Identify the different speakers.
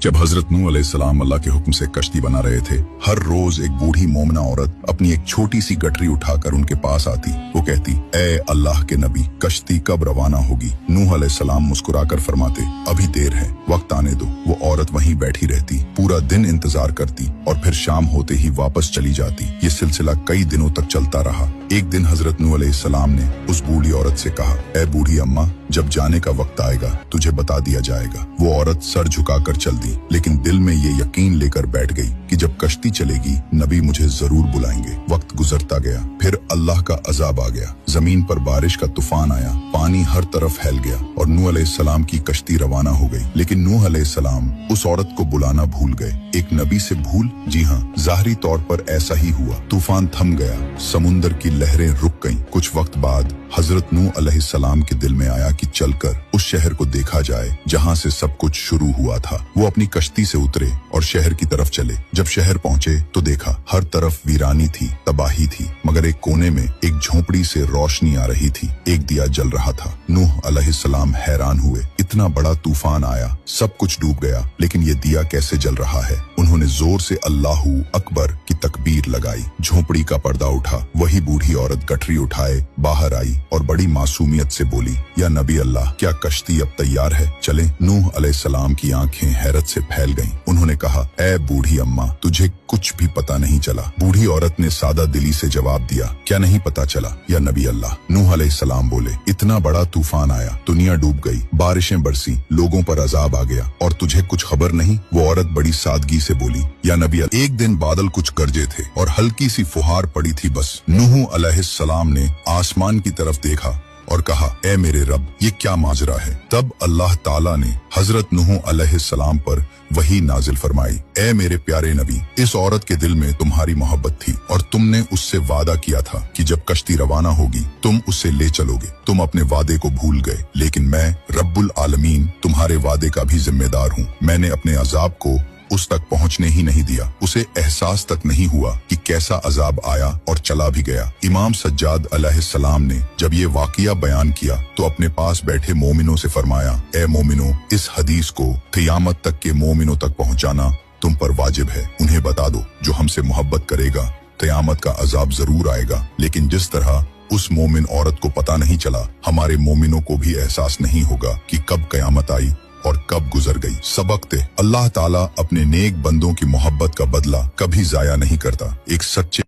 Speaker 1: जब हजरत नूह अलैहिस्सलाम अल्लाह के हुक्म से कश्ती बना रहे थे, हर रोज एक बूढ़ी मोमना औरत अपनी एक छोटी सी गठरी उठाकर उनके पास आती। वो कहती, ए अल्लाह के नबी, कश्ती कब रवाना होगी? नूह अलैहिस्सलाम मुस्कुराकर फरमाते, अभी देर है, वक्त आने दो। वो औरत वहीं बैठी रहती, पूरा दिन इंतजार करती और फिर शाम होते ही वापस चली जाती। ये सिलसिला कई दिनों तक चलता रहा। एक दिन हजरत नूह अलैहिस्सलाम ने उस बूढ़ी औरत से कहा, ए बूढ़ी अम्मा, जब जाने का वक्त आएगा तुझे बता दिया जाएगा। वो औरत सर झुकाकर चल दी, लेकिन दिल में ये यकीन लेकर बैठ गई कि जब कश्ती चलेगी नबी मुझे जरूर बुलाएंगे। वक्त गुजरता गया, फिर अल्लाह का अजाब आ गया। जमीन पर बारिश का तूफान आया, पानी हर तरफ फैल गया और नूह अलैहिस्सलाम की कश्ती रवाना हो गई। लेकिन नूह अलैहिस्सलाम उस औरत को बुलाना भूल गए। एक नबी से भूल? जी हाँ, ज़ाहिरी तौर पर ऐसा ही हुआ। तूफान थम गया, समुंदर की लहरें रुक गईं। कुछ वक्त बाद हजरत नूह अलैहिस्सलाम के दिल में आया कि चलकर उस शहर को देखा जाए जहाँ से सब कुछ शुरू हुआ था। वो अपनी कश्ती से उतरे और शहर की तरफ चले। जब शहर पहुँचे तो देखा हर तरफ वीरानी थी, तबाही थी, मगर एक कोने में एक झोपड़ी से रोशनी आ रही थी। एक दिया जल रहा था। नूह अलैहिस्सलाम हैरान हुए, इतना बड़ा तूफान आया, सब कुछ डूब गया, लेकिन ये दिया कैसे जल रहा है? उन्होंने जोर से अल्लाहू अकबर की तकबीर लगाई। झोपड़ी का पर्दा उठा। वही बूढ़ी औरत गठरी उठाए बाहर आई और बड़ी मासूमियत से बोली, या नबी अल्लाह, क्या कश्ती अब तैयार है? चलें। नूह अलैहिस्सलाम की आंखें हैरत से फैल गईं। उन्होंने कहा, ए बूढ़ी अम्मा, तुझे कुछ भी पता नहीं चला? बूढ़ी औरत ने सादा दिली से जवाब दिया, क्या नहीं पता चला या नबी अल्लाह? नूह अलैहिस्सलाम बोले, इतना बड़ा तूफान आया, दुनिया डूब गई, बारिशें बरसी, लोगों पर अजाब आ गया और तुझे कुछ खबर नहीं? वो औरत बड़ी सादगी से बोली, या नबी अल्लाह, एक दिन बादल कुछ गरजे थे और हल्की सी फुहार पड़ी थी बस। नूह अलैहिस्सलाम ने आसमान की तरफ देखा और कहा, ए मेरे रब, ये क्या माजरा है? तब अल्लाह ताला ने हजरत नूह अलैहिस्सलाम पर वही नाजिल फरमाई, ए मेरे प्यारे नबी, इस औरत के दिल में तुम्हारी मोहब्बत थी और तुमने उससे वादा किया था कि जब कश्ती रवाना होगी तुम उसे ले चलोगे। तुम अपने वादे को भूल गए, लेकिन मैं रब्बुल आलमीन तुम्हारे वादे का भी जिम्मेदार हूँ। मैंने अपने अजाब को उस तक पहुंचने ही नहीं दिया। उसे एहसास तक नहीं हुआ कि कैसा अजाब आया और चला भी गया। इमाम सज्जाद अलैहिस्सलाम ने जब ये वाकया बयान किया तो अपने पास बैठे मोमिनों से फरमाया, ए मोमिनों, इस हदीस को क़यामत तक के मोमिनों तक पहुंचाना तुम पर वाजिब है। उन्हें बता दो, जो हमसे मोहब्बत करेगा क़यामत का अजाब जरूर आएगा, लेकिन जिस तरह उस मोमिन औरत को पता नहीं चला, हमारे मोमिनों को भी एहसास नहीं होगा कि कब क़यामत आई और कब गुजर गई। सबक थे, अल्लाह ताला अपने नेक बंदों की मोहब्बत का बदला कभी जाया नहीं करता। एक सच्चे